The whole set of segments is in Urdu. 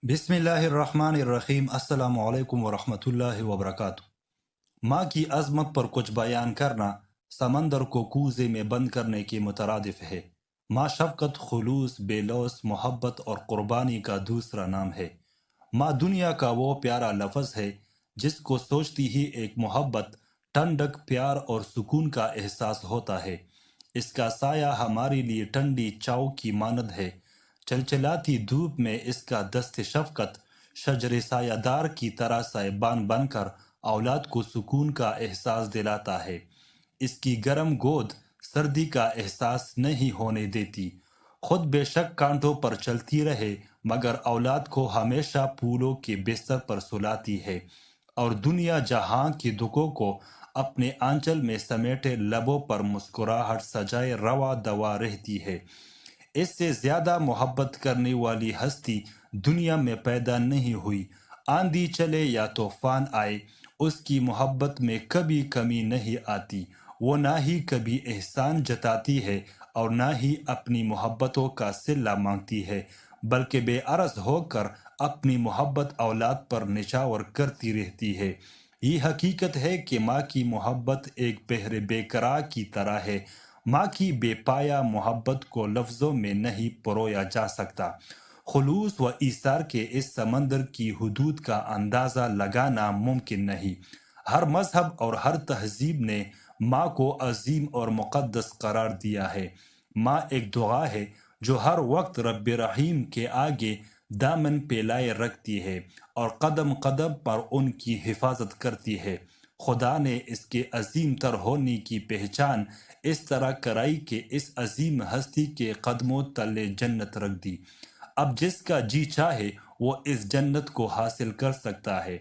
بسم اللہ الرحمن الرحیم۔ السلام علیکم ورحمۃ اللہ وبرکاتہ۔ ماں کی عظمت پر کچھ بیان کرنا سمندر کو کوزے میں بند کرنے کے مترادف ہے۔ ماں شفقت، خلوص، بے لوث محبت اور قربانی کا دوسرا نام ہے۔ ماں دنیا کا وہ پیارا لفظ ہے جس کو سوچتی ہی ایک محبت، ٹھنڈک، پیار اور سکون کا احساس ہوتا ہے۔ اس کا سایہ ہمارے لیے ٹھنڈی چاؤ کی مانند ہے۔ چلچلاتی دھوپ میں اس کا دست شفقت شجر سایہ دار کی طرح سائبان بن کر اولاد کو سکون کا احساس دلاتا ہے۔ اس کی گرم گود سردی کا احساس نہیں ہونے دیتی۔ خود بے شک کانٹوں پر چلتی رہے مگر اولاد کو ہمیشہ پھولوں کے بستر پر سلاتی ہے، اور دنیا جہاں کی دکھوں کو اپنے آنچل میں سمیٹے لبوں پر مسکراہٹ سجائے روا دوا رہتی ہے۔ اس سے زیادہ محبت کرنے والی ہستی دنیا میں پیدا نہیں ہوئی۔ آندھی چلے یا طوفان آئے، اس کی محبت میں کبھی کمی نہیں آتی۔ وہ نہ ہی کبھی احسان جتاتی ہے اور نہ ہی اپنی محبتوں کا صلہ مانگتی ہے، بلکہ بے عرض ہو کر اپنی محبت اولاد پر نچھاور کرتی رہتی ہے۔ یہ حقیقت ہے کہ ماں کی محبت ایک بحر بے قرار کی طرح ہے۔ ماں کی بے پایا محبت کو لفظوں میں نہیں پرویا جا سکتا۔ خلوص و ایثار کے اس سمندر کی حدود کا اندازہ لگانا ممکن نہیں۔ ہر مذہب اور ہر تہذیب نے ماں کو عظیم اور مقدس قرار دیا ہے۔ ماں ایک دعا ہے جو ہر وقت رب رحیم کے آگے دامن پھیلائے رکھتی ہے اور قدم قدم پر ان کی حفاظت کرتی ہے۔ خدا نے اس کے عظیم تر ہونے کی پہچان اس طرح کرائی کہ اس عظیم ہستی کے قدموں تلے جنت رکھ دی۔ اب جس کا جی چاہے وہ اس جنت کو حاصل کر سکتا ہے،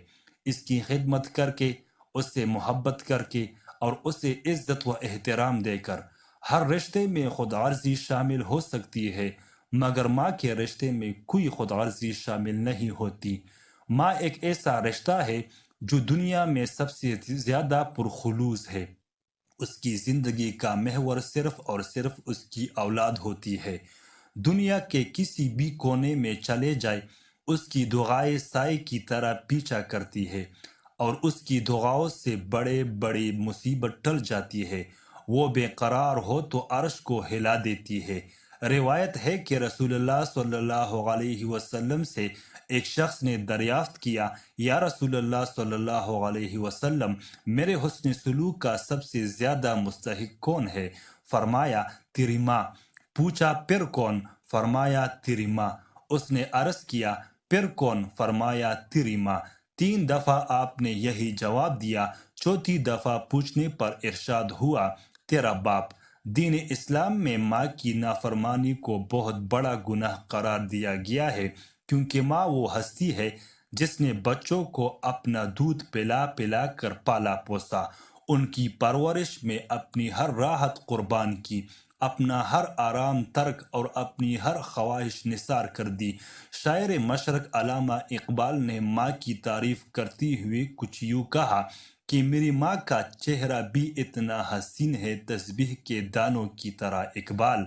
اس کی خدمت کر کے، اس سے محبت کر کے اور اسے عزت و احترام دے کر۔ ہر رشتے میں خود عرضی شامل ہو سکتی ہے مگر ماں کے رشتے میں کوئی خود عرضی شامل نہیں ہوتی۔ ماں ایک ایسا رشتہ ہے جو دنیا میں سب سے زیادہ پرخلوص ہے۔ اس کی زندگی کا محور صرف اور صرف اس کی اولاد ہوتی ہے۔ دنیا کے کسی بھی کونے میں چلے جائے، اس کی دعائیں سائے کی طرح پیچھا کرتی ہے، اور اس کی دعاؤں سے بڑے بڑی مصیبت ٹل جاتی ہے۔ وہ بے قرار ہو تو عرش کو ہلا دیتی ہے۔ روایت ہے کہ رسول اللہ صلی اللہ علیہ وسلم سے ایک شخص نے دریافت کیا، یا رسول اللہ صلی اللہ علیہ وسلم، میرے حسن سلوک کا سب سے زیادہ مستحق کون ہے؟ فرمایا تیری ماں۔ پوچھا پھر کون؟ فرمایا تیری ماں۔ اس نے عرض کیا پھر کون؟ فرمایا تیری ماں۔ 3 دفعہ آپ نے یہی جواب دیا۔ چوتھی دفعہ پوچھنے پر ارشاد ہوا تیرا باپ۔ دین اسلام میں ماں کی نافرمانی کو بہت بڑا گناہ قرار دیا گیا ہے، کیونکہ ماں وہ ہستی ہے جس نے بچوں کو اپنا دودھ پلا پلا کر پالا پوسا، ان کی پرورش میں اپنی ہر راحت قربان کی، اپنا ہر آرام ترک اور اپنی ہر خواہش نثار کر دی۔ شاعر مشرق علامہ اقبال نے ماں کی تعریف کرتے ہوئے کچھ یوں کہا کہ میری ماں کا چہرہ بھی اتنا حسین ہے تسبیح کے دانوں کی طرح اقبال۔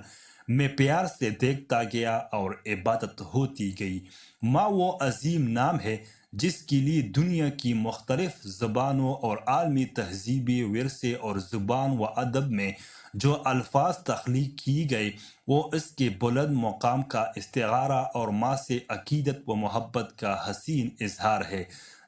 میں پیار سے دیکھتا گیا اور عبادت ہوتی گئی۔ ماں وہ عظیم نام ہے جس کے لیے دنیا کی مختلف زبانوں اور عالمی تہذیبی ورثے اور زبان و ادب میں جو الفاظ تخلیق کی گئے وہ اس کے بلند مقام کا استعارہ اور ماں سے عقیدت و محبت کا حسین اظہار ہے،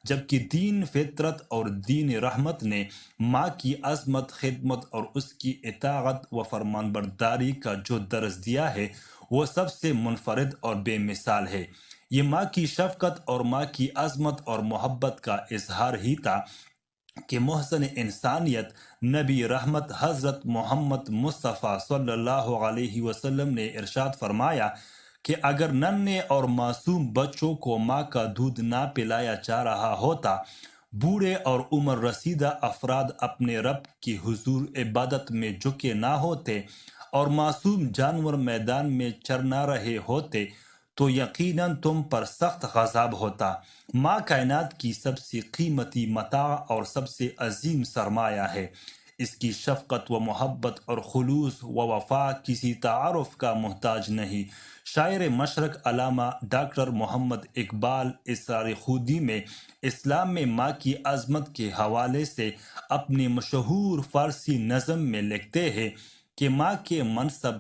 جبکہ دین فطرت اور دین رحمت نے ماں کی عظمت، خدمت اور اس کی اطاعت و فرمانبرداری کا جو درس دیا ہے وہ سب سے منفرد اور بے مثال ہے۔ یہ ماں کی شفقت اور ماں کی عظمت اور محبت کا اظہار ہی تھا کہ محسن انسانیت نبی رحمت حضرت محمد مصطفیٰ صلی اللہ علیہ وسلم نے ارشاد فرمایا کہ اگر ننھے اور معصوم بچوں کو ماں کا دودھ نہ پلایا جا رہا ہوتا، بوڑھے اور عمر رسیدہ افراد اپنے رب کی حضور عبادت میں جھکے نہ ہوتے اور معصوم جانور میدان میں چر نہ رہے ہوتے تو یقیناً تم پر سخت عذاب ہوتا۔ ماں کائنات کی سب سے قیمتی متاع اور سب سے عظیم سرمایہ ہے۔ اس کی شفقت و محبت اور خلوص و وفا کسی تعارف کا محتاج نہیں۔ شاعر مشرق علامہ ڈاکٹر محمد اقبال اسرار خودی میں اسلام میں ماں کی عظمت کے حوالے سے اپنی مشہور فارسی نظم میں لکھتے ہیں کہ ماں کے منصب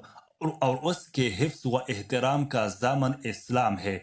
اور اس کے حفظ و احترام کا ضامن اسلام ہے۔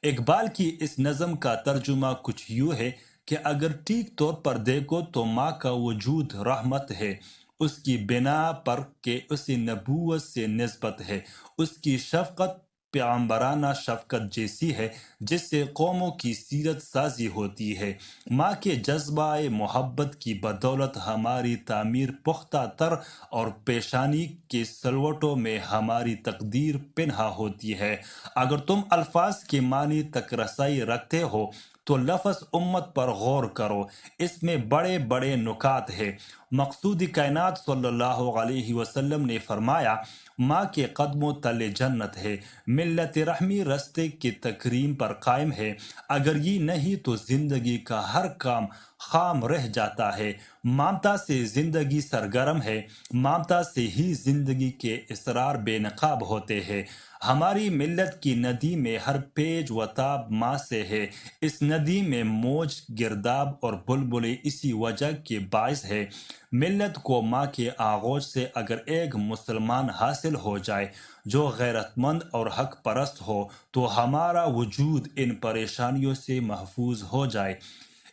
اقبال کی اس نظم کا ترجمہ کچھ یوں ہے کہ اگر ٹھیک طور پر دیکھو تو ماں کا وجود رحمت ہے، اس کی بنا پر کہ اسے نبوت سے نسبت ہے، اس کی شفقت پیغمبرانہ شفقت جیسی ہے جس سے قوموں کی سیرت سازی ہوتی ہے۔ ماں کے جذبہ محبت کی بدولت ہماری تعمیر پختہ تر اور پیشانی کے سلوٹوں میں ہماری تقدیر پنہا ہوتی ہے۔ اگر تم الفاظ کے معنی تک رسائی رکھتے ہو تو لفظ امت پر غور کرو، اس میں بڑے بڑے نکات ہیں۔ مقصود کائنات صلی اللہ علیہ وسلم نے فرمایا، ماں کے قدموں تلے جنت ہے، ملت رحمی رستے کی تکریم پر قائم ہے، اگر یہ نہیں تو زندگی کا ہر کام خام رہ جاتا ہے۔ ممتا سے زندگی سرگرم ہے، ممتا سے ہی زندگی کے اسرار بے نقاب ہوتے ہیں۔ ہماری ملت کی ندی میں ہر پیج و تاب ماں سے ہے، اس ندی میں موج گرداب اور بلبلے اسی وجہ کے باعث ہے۔ ملت کو ماں کے آغوش سے اگر ایک مسلمان حاصل ہو جائے جو غیرت مند اور حق پرست ہو تو ہمارا وجود ان پریشانیوں سے محفوظ ہو جائے۔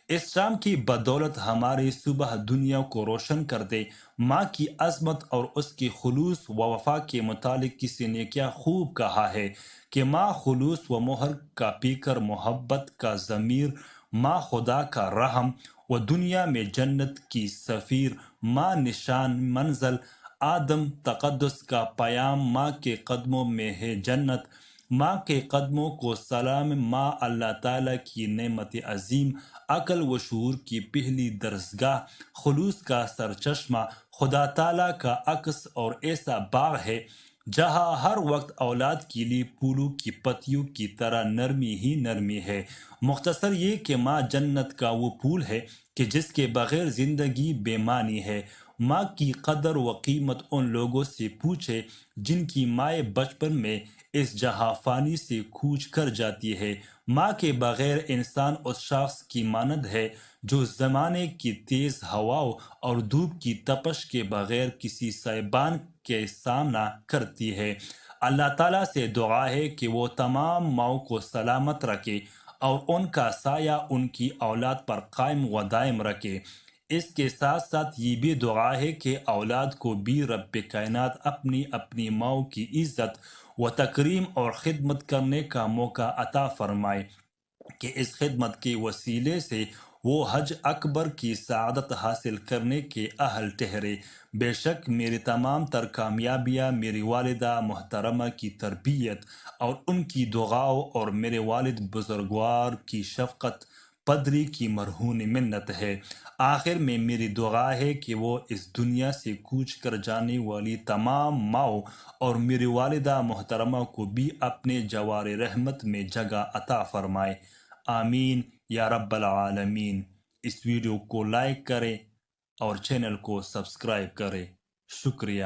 اس شام کی بدولت ہماری صبح دنیا کو روشن کر دے۔ ماں کی عظمت اور اس کی خلوص و وفا کے متعلق کسی نے کیا خوب کہا ہے کہ ماں خلوص و مہر کا پیکر، محبت کا ضمیر، ماں خدا کا رحم و دنیا میں جنت کی سفیر، ماں نشان منزل آدم تقدس کا پیام، ماں کے قدموں میں ہے جنت، ماں کے قدموں کو سلام، ماں اللہ تعالیٰ کی نعمت عظیم، عقل و شعور کی پہلی درسگاہ، خلوص کا سرچشمہ، خدا تعالیٰ کا عکس اور ایسا باغ ہے جہاں ہر وقت اولاد کے لیے پھولوں کی پتیوں کی طرح نرمی ہی نرمی ہے۔ مختصر یہ کہ ماں جنت کا وہ پھول ہے کہ جس کے بغیر زندگی بے معنی ہے۔ ماں کی قدر و قیمت ان لوگوں سے پوچھے جن کی مائیں بچپن میں اس جہاں فانی سے کوچ کر جاتی ہے۔ ماں کے بغیر انسان اس شخص کی مانند ہے جو زمانے کی تیز ہواؤں اور دھوپ کی تپش کے بغیر کسی سائبان کے سامنا کرتی ہے۔ اللہ تعالیٰ سے دعا ہے کہ وہ تمام ماؤں کو سلامت رکھے اور ان کا سایہ ان کی اولاد پر قائم و دائم رکھے۔ اس کے ساتھ ساتھ یہ بھی دعا ہے کہ اولاد کو بھی رب کائنات اپنی اپنی ماؤں کی عزت و تکریم اور خدمت کرنے کا موقع عطا فرمائے کہ اس خدمت کے وسیلے سے وہ حج اکبر کی سعادت حاصل کرنے کے اہل ٹھہرے۔ بے شک میری تمام تر کامیابیاں میری والدہ محترمہ کی تربیت اور ان کی دعاؤں اور میرے والد بزرگوار کی شفقت پدری کی مرہون منت ہے۔ آخر میں میری دعا ہے کہ وہ اس دنیا سے کوچ کر جانے والی تمام ماؤں اور میری والدہ محترمہ کو بھی اپنے جوار رحمت میں جگہ عطا فرمائے۔ آمین یا رب العالمین۔ اس ویڈیو کو لائک کریں اور چینل کو سبسکرائب کریں۔ شکریہ۔